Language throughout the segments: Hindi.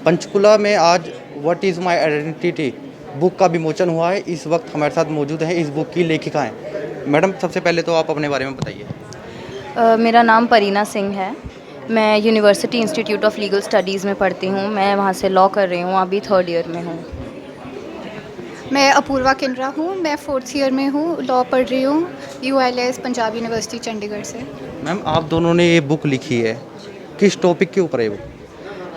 पंचकुला में आज what is my identity book का विमोचन हुआ है। इस वक्त हमारे साथ मौजूद हैं इस बुक की लेखिका हैं। मैडम, सबसे पहले तो आप अपने बारे में बताइए। मेरा नाम परीना सिंह है। मैं university institute of legal studies में पढ़ती हूँ। मैं वहाँ से लॉ कर रही हूँ, अभी थर्ड ईयर में हूँ। मैं अपूर्वा किनरा हूँ। मैं फोर्थ ईयर में हूँ, लॉ पढ़ रही हूँ UILS पंजाब यूनिवर्सिटी चंडीगढ़ से। मैम, आप दोनों ने ये बुक लिखी है, किस टॉपिक के ऊपर है वो?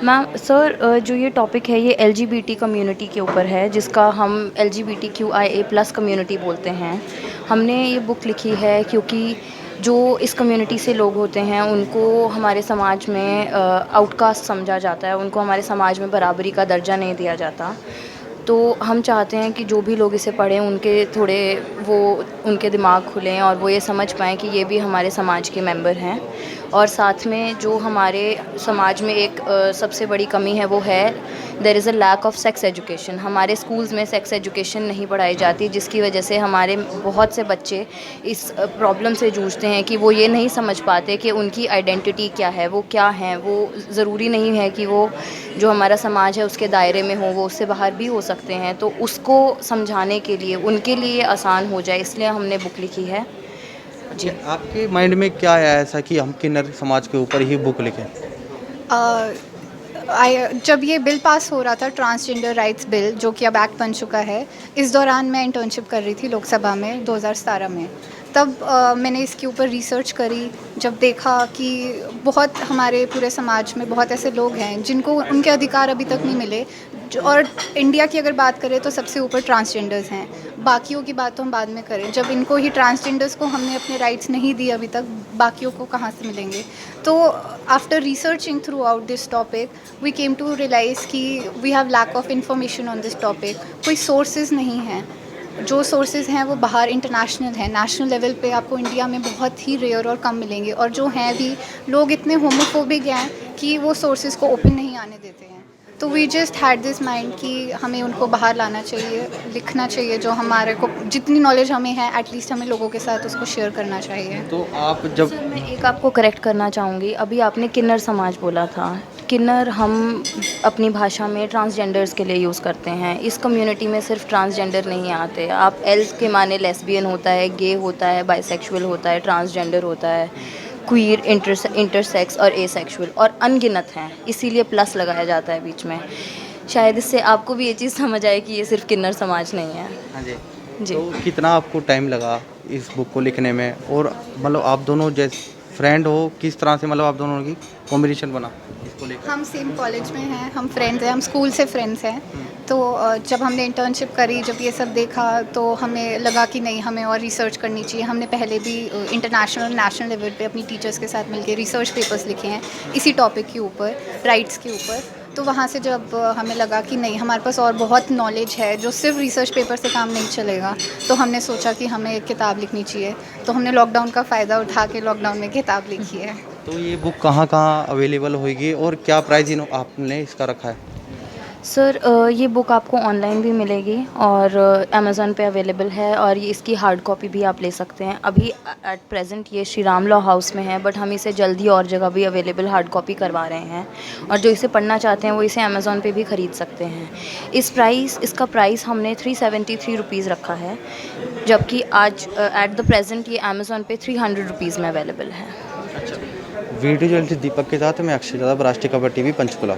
मैम सर, जो ये टॉपिक है ये LGBT कम्युनिटी के ऊपर है, जिसका हम LGBTQIA+ कम्युनिटी बोलते हैं। हमने ये बुक लिखी है क्योंकि जो इस कम्युनिटी से लोग होते हैं उनको हमारे समाज में आउटकास्ट समझा जाता है, उनको हमारे समाज में बराबरी का दर्जा नहीं दिया जाता। तो हम चाहते हैं कि जो भी लोग इसे पढ़ें उनके थोड़े वो उनके दिमाग खुलें और वो ये समझ पाएँ कि ये भी हमारे समाज के मेंबर हैं। और साथ में जो हमारे समाज में एक सबसे बड़ी कमी है वो है there is a lack of sex education. हमारे स्कूल्स में सेक्स एजुकेशन नहीं पढ़ाई जाती, जिसकी वजह से हमारे बहुत से बच्चे इस प्रॉब्लम से जूझते हैं कि वो ये नहीं समझ पाते कि उनकी आइडेंटिटी क्या है, वो क्या हैं। वो ज़रूरी नहीं है कि वो जो हमारा समाज है उसके दायरे में हो, वो उससे बाहर भी हो सकते हैं। तो उसको समझाने के लिए उनके लिए आसान हो जाए, इसलिए हमने बुक लिखी है जी। आपके माइंड में क्या आया ऐसा कि हम किन्नर समाज के ऊपर ही बुक लिखें? जब ये बिल पास हो रहा था, ट्रांसजेंडर राइट्स बिल, जो कि अब एक्ट बन चुका है, इस दौरान मैं इंटर्नशिप कर रही थी लोकसभा में 2017 में। तब मैंने इसके ऊपर रिसर्च करी। जब देखा कि बहुत हमारे पूरे समाज में बहुत ऐसे लोग हैं जिनको उनके अधिकार अभी तक नहीं मिले, और इंडिया की अगर बात करें तो सबसे ऊपर ट्रांसजेंडर्स हैं। बाकियों की बात तो हम बाद में करें। जब इनको ही, ट्रांसजेंडर्स को हमने अपने राइट्स नहीं दिए अभी तक, बाकियों को कहाँ से मिलेंगे? तो after researching throughout this topic we came to realise कि we have lack of information on this topic. कोई सोर्सेज नहीं हैं। जो सोर्सेज हैं वो बाहर इंटरनेशनल हैं, नेशनल लेवल पे आपको इंडिया में बहुत ही रेयर और कम मिलेंगे। और जो हैं भी, लोग इतने होमोफोबिक हैं कि वो सोर्सेज को ओपन नहीं आने देते हैं। तो we just had this mind कि हमें उनको बाहर लाना चाहिए, लिखना चाहिए। जो हमारे को जितनी नॉलेज हमें है, एटलीस्ट हमें लोगों के साथ उसको शेयर करना चाहिए। तो आप जब सर, मैं एक आपको करेक्ट करना चाहूँगी। अभी आपने किन्नर समाज बोला था। किन्नर हम अपनी भाषा में ट्रांसजेंडर्स के लिए यूज़ करते हैं। इस कम्युनिटी में सिर्फ ट्रांसजेंडर नहीं आते। आप एल के माने लेस्बियन होता है, गे होता है, बाइसेक्सुअल होता है, ट्रांसजेंडर होता है, क्वीर, इंटरसेक्स और एसेक्सुअल, और अनगिनत हैं। इसीलिए प्लस लगाया जाता है बीच में। शायद इससे आपको भी ये चीज़ समझ आए कि ये सिर्फ किन्नर समाज नहीं है। हाँ जी। जी। तो कितना आपको टाइम लगा इस बुक को लिखने में? और मतलब आप दोनों जैसे फ्रेंड हो, किस तरह से मतलब आप दोनों की कॉम्बिनेशन बना इसको लेकर? हम सेम कॉलेज में हैं, हम फ्रेंड्स हैं, हम स्कूल से फ्रेंड्स हैं। तो जब हमने इंटर्नशिप करी, जब ये सब देखा, तो हमें लगा कि नहीं, हमें और रिसर्च करनी चाहिए। हमने पहले भी इंटरनेशनल और नेशनल लेवल पे अपनी टीचर्स के साथ मिलकर रिसर्च पेपर्स लिखे हैं इसी टॉपिक के ऊपर, राइट्स के ऊपर। तो वहाँ से जब हमें लगा कि नहीं, हमारे पास और बहुत नॉलेज है, जो सिर्फ रिसर्च पेपर से काम नहीं चलेगा, तो हमने सोचा कि हमें एक किताब लिखनी चाहिए। तो हमने लॉकडाउन का फ़ायदा उठा के लॉकडाउन में किताब लिखी है। तो ये बुक कहाँ कहाँ अवेलेबल होगी और क्या प्राइस आपने इसका रखा है? सर, ये बुक आपको ऑनलाइन भी मिलेगी और अमेज़न पे अवेलेबल है, और ये इसकी हार्ड कॉपी भी आप ले सकते हैं। अभी एट प्रेजेंट ये श्री राम लॉ हाउस में है, बट हम इसे जल्दी और जगह भी अवेलेबल हार्ड कॉपी करवा रहे हैं। और जो इसे पढ़ना चाहते हैं वो इसे अमेज़न पे भी ख़रीद सकते हैं। इसका प्राइस हमने 373 रुपीज़ रखा है, जबकि आज एट द प्रेजेंट ये अमेज़न पे 300 रुपीज़ में अवेलेबल है। वीडियो जर्नलिस्ट दीपक के साथ मैं अक्षय यादव, राष्ट्रीय खबर TV पंचकुला।